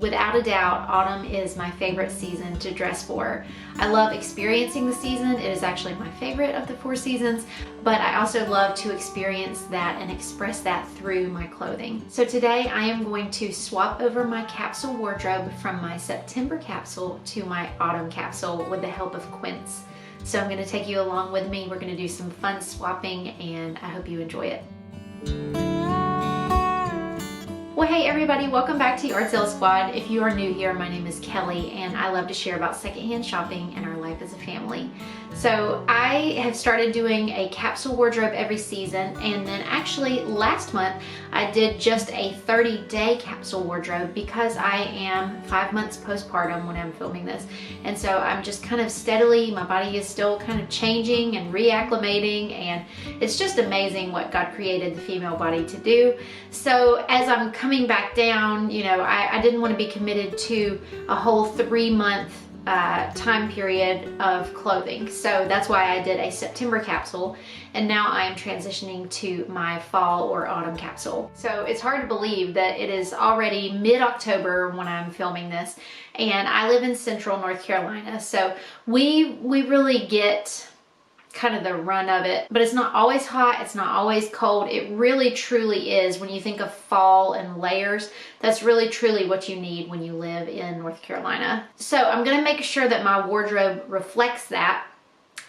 Without a doubt, autumn is my favorite season to dress for. I love experiencing the season. It is actually my favorite of the 4 seasons, but I also love to experience that and express that through my clothing. So today I am going to swap over my capsule wardrobe from my September capsule to my autumn capsule with the help of Quince. So I'm going to take you along with me. We're going to do some fun swapping and I hope you enjoy it. Well, hey everybody, welcome back to Yard Sale Squad. If you are new here, my name is Kelly and I love to share about secondhand shopping and our life as a family. So I have started doing a capsule wardrobe every season, and then actually last month I did just a 30-day capsule wardrobe because I am 5 months postpartum when I'm filming this. And so I'm just kind of steadily, my body is still kind of changing and reacclimating, and it's just amazing what God created the female body to do. So as I'm coming back down, you know, I didn't want to be committed to a whole 3-month time period of clothing. So that's why I did a September capsule, and now I am transitioning to my fall or autumn capsule. So it's hard to believe that it is already mid-October when I'm filming this, and I live in central North Carolina. So we really get kind of the run of it, but it's not always hot, it's not always cold. It really truly is, when you think of fall and layers, that's really truly what you need when you live in North Carolina. So I'm gonna make sure that my wardrobe reflects that,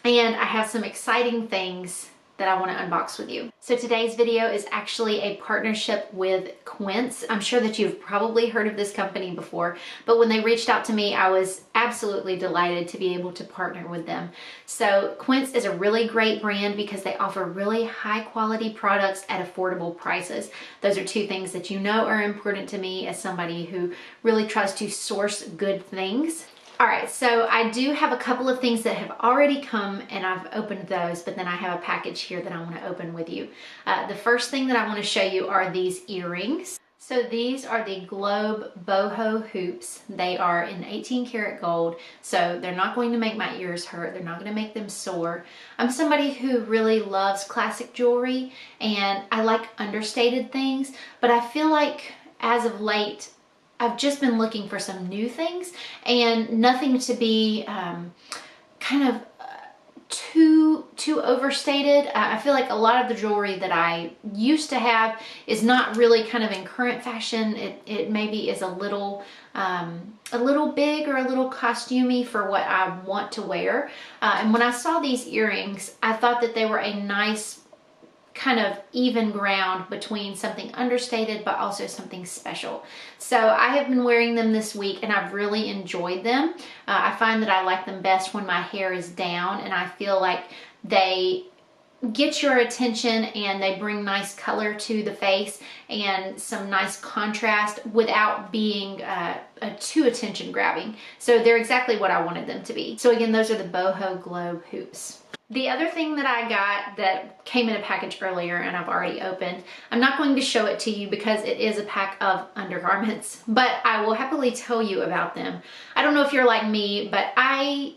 and I have some exciting things that I want to unbox with you. So today's video is actually a partnership with Quince. I'm sure that you've probably heard of this company before, but when they reached out to me, I was absolutely delighted to be able to partner with them. So Quince is a really great brand because they offer really high quality products at affordable prices. Those are 2 things that you know are important to me as somebody who really tries to source good things. All right, so I do have a couple of things that have already come and I've opened those, but then I have a package here that I want to open with you. The first thing that I want to show you are these earrings. So these are the Globe boho hoops. They are in 18 karat gold, so they're not going to make my ears hurt. They're not going to make them sore. I'm somebody who really loves classic jewelry and I like understated things, but I feel like as of late, I've just been looking for some new things and nothing to be kind of too overstated. I feel like a lot of the jewelry that I used to have is not really kind of in current fashion. It maybe is a little big or a little costumey for what I want to wear. And when I saw these earrings, I thought that they were a nice kind of even ground between something understated but also something special. So I have been wearing them this week and I've really enjoyed them. I find that I like them best when my hair is down, and I feel like they get your attention and they bring nice color to the face and some nice contrast without being too attention grabbing. So they're exactly what I wanted them to be. So again, those are the boho globe hoops. The other thing that I got that came in a package earlier and I've already opened, I'm not going to show it to you because it is a pack of undergarments, but I will happily tell you about them. I don't know if you're like me, but I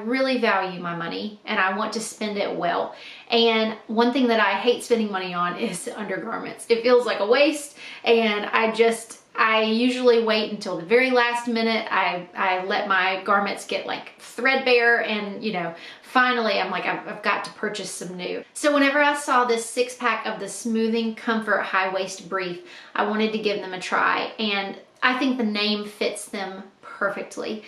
really value my money and I want to spend it well. And one thing that I hate spending money on is undergarments. It feels like a waste, and I usually wait until the very last minute. I let my garments get like threadbare, and you know, finally I'm like, I've got to purchase some new. So whenever I saw this 6-pack of the Smoothing Comfort High Waist Brief, I wanted to give them a try, and I think the name fits them perfectly.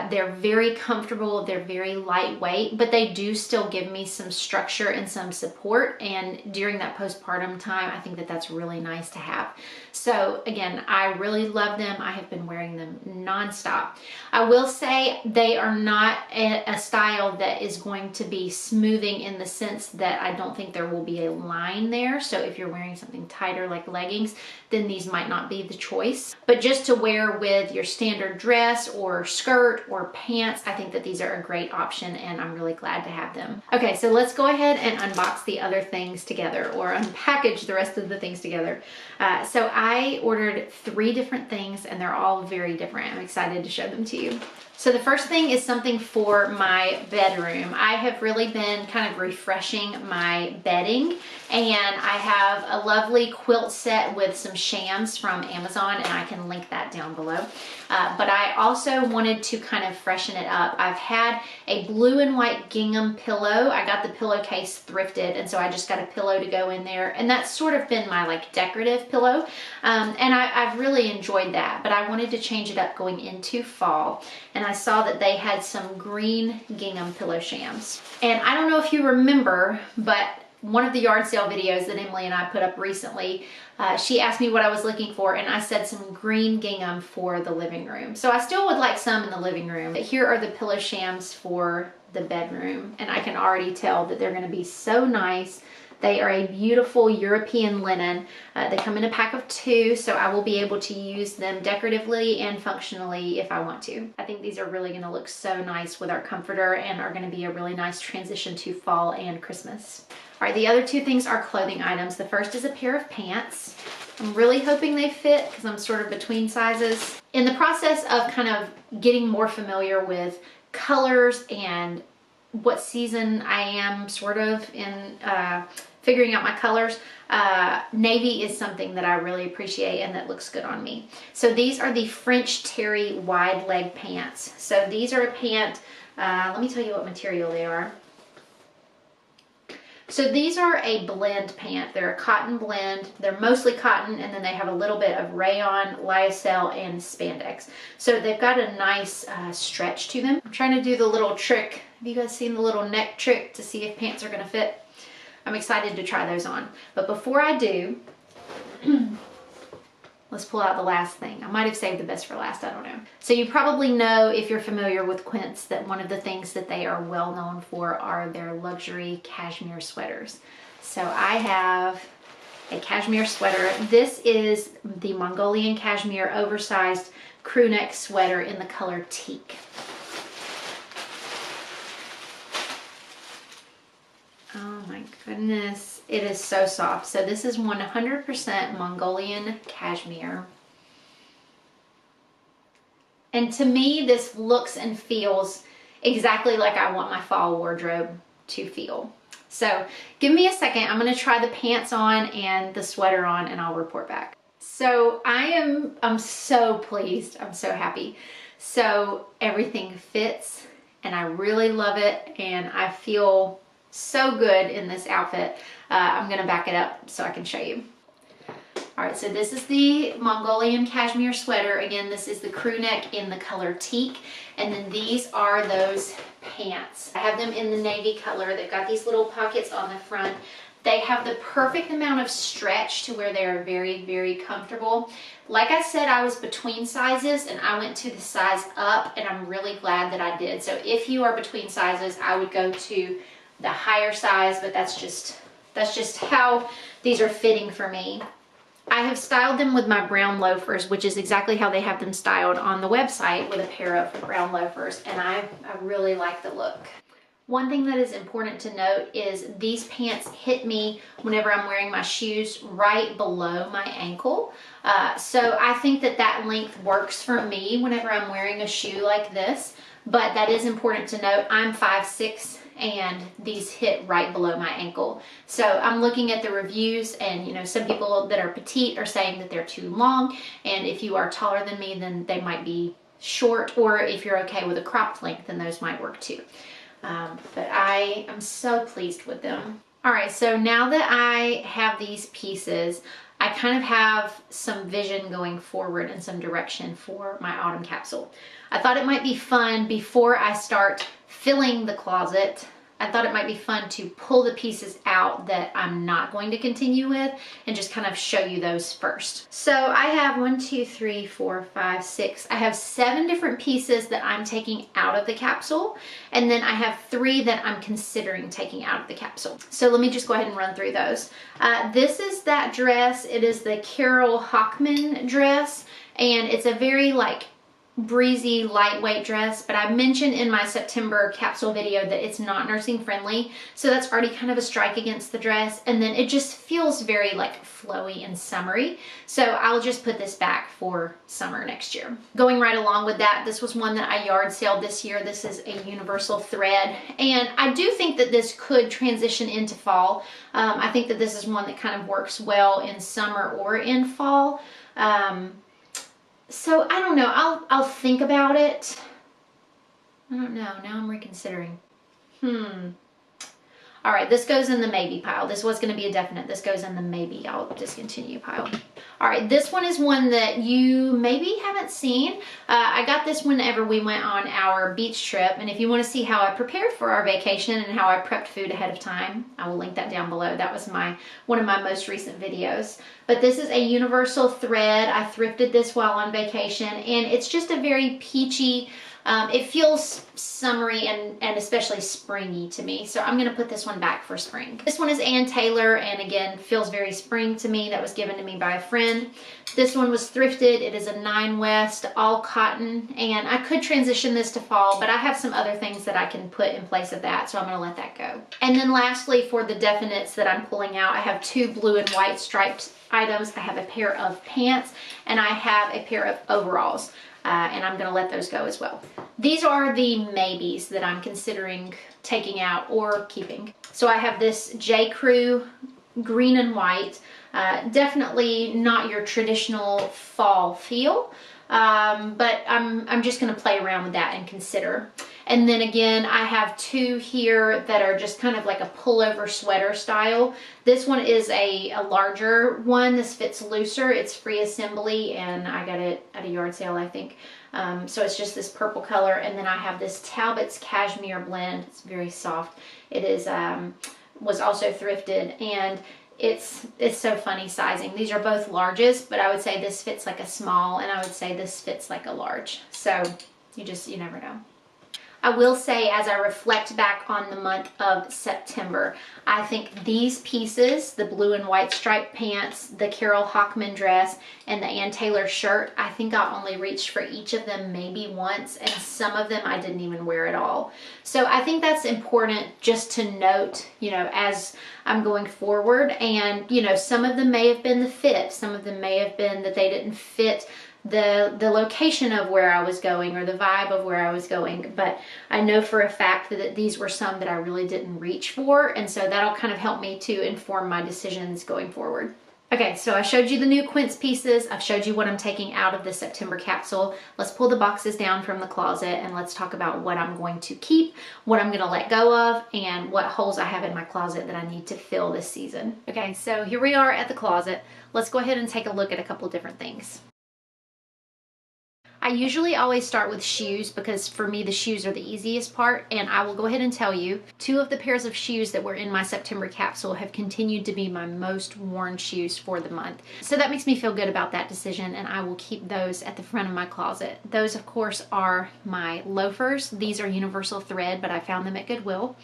They're very comfortable, they're very lightweight, but they do still give me some structure and some support, and during that postpartum time, I think that that's really nice to have. So again, I really love them. I have been wearing them nonstop. I will say they are not a style that is going to be smoothing in the sense that I don't think there will be a line there. So if you're wearing something tighter like leggings, then these might not be the choice. But just to wear with your standard dress or skirt or pants, I think that these are a great option, and I'm really glad to have them. Okay, so let's go ahead and unbox the other things together, or unpackage the rest of the things together. So I ordered 3 different things and they're all very different. I'm excited to show them to you. So the first thing is something for my bedroom. I have really been kind of refreshing my bedding, and I have a lovely quilt set with some shams from Amazon, and I can link link that down below. But I also wanted to kind of freshen it up. I've had a blue and white gingham pillow. I got the pillowcase thrifted, and so I just got a pillow to go in there, and that's sort of been my like decorative pillow, and I've really enjoyed that. But I wanted to change it up going into fall, and I saw that they had some green gingham pillow shams. And I don't know if you remember, but one of the yard sale videos that Emily and I put up recently, she asked me what I was looking for, and I said some green gingham for the living room. So I still would like some in the living room. But here are the pillow shams for the bedroom, and I can already tell that they're going to be so nice. They are a beautiful European linen. They come in a pack of 2, so I will be able to use them decoratively and functionally if I want to. I think these are really going to look so nice with our comforter and are going to be a really nice transition to fall and Christmas. All right, the other 2 things are clothing items. The first is a pair of pants. I'm really hoping they fit because I'm sort of between sizes. In the process of kind of getting more familiar with colors and what season I am sort of in figuring out my colors, navy is something that I really appreciate and that looks good on me. So these are the French terry wide leg pants. So these are a pant, let me tell you what material they are. So these are a blend pant. They're a cotton blend. They're mostly cotton, and then they have a little bit of rayon, lyocell, and spandex. So they've got a nice stretch to them. I'm trying to do the little trick. Have you guys seen the little neck trick to see if pants are gonna fit? I'm excited to try those on. But before I do, let's pull out the last thing. I might have saved the best for last, I don't know. So you probably know, if you're familiar with Quince, that one of the things that they are well known for are their luxury cashmere sweaters. So I have a cashmere sweater. This is the Mongolian cashmere oversized crew neck sweater in the color teak. Oh my goodness, it is so soft. So this is 100% Mongolian cashmere. And to me, this looks and feels exactly like I want my fall wardrobe to feel. So give me a second. I'm gonna try the pants on and the sweater on, and I'll report back. So I'm so pleased. I'm so happy. So everything fits, and I really love it, and I feel so good in this outfit. I'm gonna back it up so I can show you. All right, so this is the Mongolian cashmere sweater. Again, this is the crew neck in the color teak. And then these are those pants. I have them in the navy color. They've got these little pockets on the front. They have the perfect amount of stretch to where they are very, very comfortable. Like I said, I was between sizes, and I went to the size up, and I'm really glad that I did. So if you are between sizes, I would go to the higher size, but that's just how these are fitting for me. I have styled them with my brown loafers, which is exactly how they have them styled on the website, with a pair of brown loafers, and I really like the look. One thing that is important to note is these pants hit me whenever I'm wearing my shoes right below my ankle. So I think that length works for me whenever I'm wearing a shoe like this, but that is important to note. I'm 5'6", and these hit right below my ankle. So I'm looking at the reviews, and you know, some people that are petite are saying that they're too long, and if you are taller than me, then they might be short, or if you're okay with a cropped length, then those might work too. But I am so pleased with them. All right, so now that I have these pieces, I kind of have some vision going forward and some direction for my autumn capsule. I thought it might be fun, before I start filling the closet, I thought it might be fun to pull the pieces out that I'm not going to continue with, and just kind of show you those first. So I have 1, 2, 3, 4, 5, 6. I have 7 different pieces that I'm taking out of the capsule, and then I have 3 that I'm considering taking out of the capsule. So let me just go ahead and run through those. This is that dress. It is the Carol Hockman dress, and it's a very like breezy, lightweight dress, but I mentioned in my September capsule video that it's not nursing friendly, so that's already kind of a strike against the dress, and then it just feels very like flowy and summery, so I'll just put this back for summer next year. Going right along with that, this was one that I yard saled this year. This is a universal thread, and I do think that this could transition into fall. I think that this is one that kind of works well in summer or in fall. So I don't know, I'll think about it. I don't know, now I'm reconsidering. All right, this goes in the maybe pile. This was gonna be a definite. This goes in the maybe, I'll discontinue pile. All right, this one is one that you maybe haven't seen. I got this whenever we went on our beach trip, and if you wanna see how I prepared for our vacation and how I prepped food ahead of time, I will link that down below. That was one of my most recent videos. But this is a universal thread. I thrifted this while on vacation, and it's just a very peachy, it feels summery and especially springy to me. So I'm gonna put this one back for spring. This one is Ann Taylor, and again, feels very spring to me. That was given to me by a friend. This one was thrifted. It is a 9 West, all cotton, and I could transition this to fall, but I have some other things that I can put in place of that, so I'm gonna let that go. And then lastly, for the definites that I'm pulling out, I have 2 blue and white striped items. I have a pair of pants, and I have a pair of overalls. And I'm gonna let those go as well. These are the maybes that I'm considering taking out or keeping. So I have this J. Crew green and white, definitely not your traditional fall feel, but I'm just gonna play around with that and consider. And then again, I have 2 here that are just kind of like a pullover sweater style. This one is a larger one. This fits looser. It's free assembly, and I got it at a yard sale, I think. So it's just this purple color. And then I have this Talbot's Cashmere blend. It's very soft. It is was also thrifted, and it's so funny sizing. These are both larges, but I would say this fits like a small, and I would say this fits like a large. So you never know. I will say, as I reflect back on the month of September, I think these pieces, the blue and white striped pants, the Carol Hockman dress, and the Ann Taylor shirt, I think I only reached for each of them maybe once, and some of them I didn't even wear at all. So I think that's important just to note, as I'm going forward. And, some of them may have been the fit. Some of them may have been that they didn't fit the location of where I was going or the vibe of where I was going, but I know for a fact that these were some that I really didn't reach for, and so that'll kind of help me to inform my decisions going forward. Okay, so I showed you the new Quince pieces. I've showed you what I'm taking out of the September capsule. Let's pull the boxes down from the closet and let's talk about what I'm going to keep, what I'm gonna let go of, and what holes I have in my closet that I need to fill this season. Okay, so here we are at the closet. Let's go ahead and take a look at a couple different things. I usually always start with shoes because for me the shoes are the easiest part, and I will go ahead and tell you 2 of the pairs of shoes that were in my September capsule have continued to be my most worn shoes for the month. So that makes me feel good about that decision, and I will keep those at the front of my closet. Those of course are my loafers. These are universal thread, but I found them at Goodwill.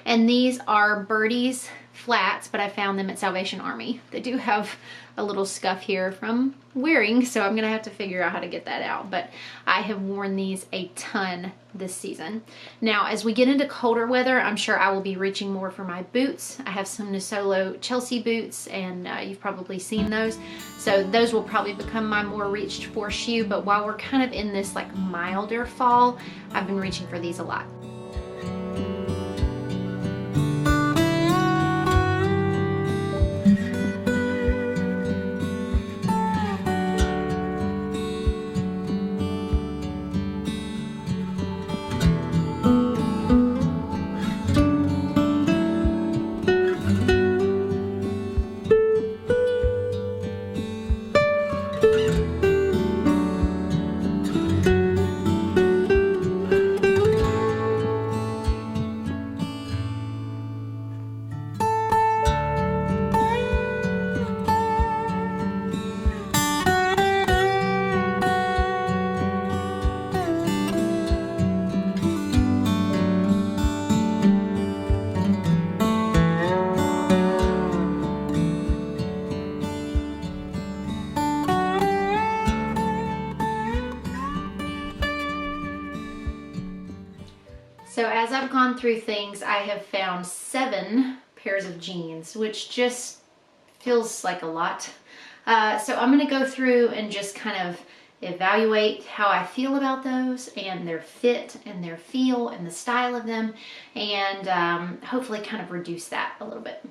And these are Birdie's flats, but I found them at Salvation Army. They do have a little scuff here from wearing, so I'm gonna have to figure out how to get that out, but I have worn these a ton this season. Now, as we get into colder weather, I'm sure I will be reaching more for my boots. I have some Nisolo Chelsea boots, and you've probably seen those, so those will probably become my more reached for shoe, but while we're kind of in this like milder fall, I've been reaching for these a lot. So as I've gone through things, I have found 7 pairs of jeans, which just feels like a lot. So I'm gonna go through and just kind of evaluate how I feel about those and their fit and their feel and the style of them, and hopefully kind of reduce that a little bit.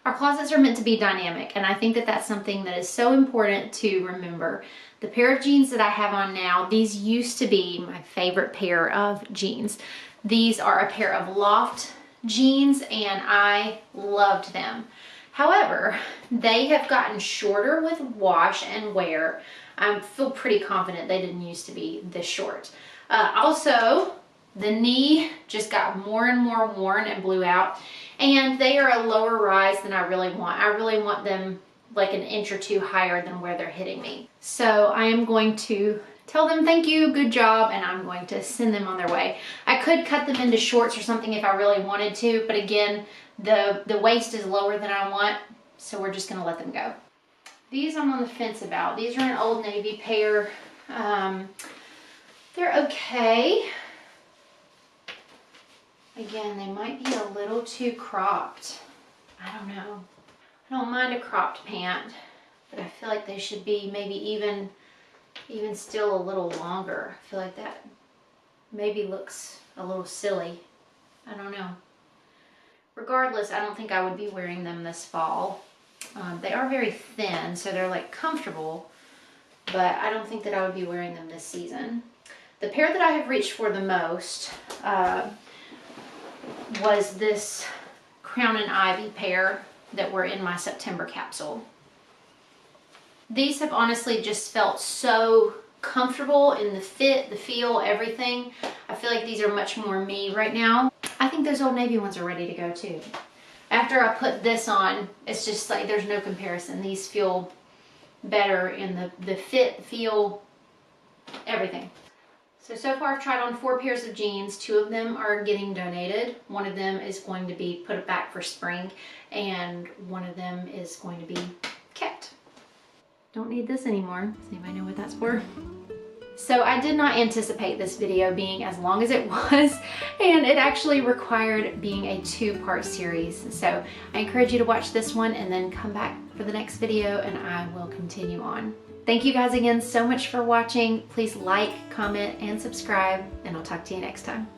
Our closets are meant to be dynamic, and I think that that's something that is so important to remember. The pair of jeans that I have on now, these used to be my favorite pair of jeans. These are a pair of loft jeans, and I loved them. However, they have gotten shorter with wash and wear. I feel pretty confident they didn't used to be this short. Also, the knee just got more and more worn and blew out, and they are a lower rise than I really want. I really want them like an inch or two higher than where they're hitting me. So I am going to tell them thank you, good job, and I'm going to send them on their way. I could cut them into shorts or something if I really wanted to, but again, the waist is lower than I want, so we're just gonna let them go. These I'm on the fence about. These are an Old Navy pair. They're okay. Again, they might be a little too cropped. I don't know. I don't mind a cropped pant, but I feel like they should be maybe even still a little longer. I feel like that maybe looks a little silly. I don't know. Regardless, I don't think I would be wearing them this fall. They are very thin, so they're like comfortable, but I don't think that I would be wearing them this season. The pair that I have reached for the most was this Crown and Ivy pair that were in my September capsule. These have honestly just felt so comfortable in the fit, the feel, everything. I feel like these are much more me right now. I think those Old Navy ones are ready to go too. After I put this on, it's just like there's no comparison. These feel better in the fit, feel, everything. So far I've tried on 4 pairs of jeans. 2 of them are getting donated. One of them is going to be put back for spring, and one of them is going to be kept. Don't need this anymore. Does anybody know what that's for? So I did not anticipate this video being as long as it was, and it actually required being a 2-part series. So I encourage you to watch this one and then come back for the next video, and I will continue on. Thank you guys again so much for watching. Please like, comment, and subscribe, and I'll talk to you next time.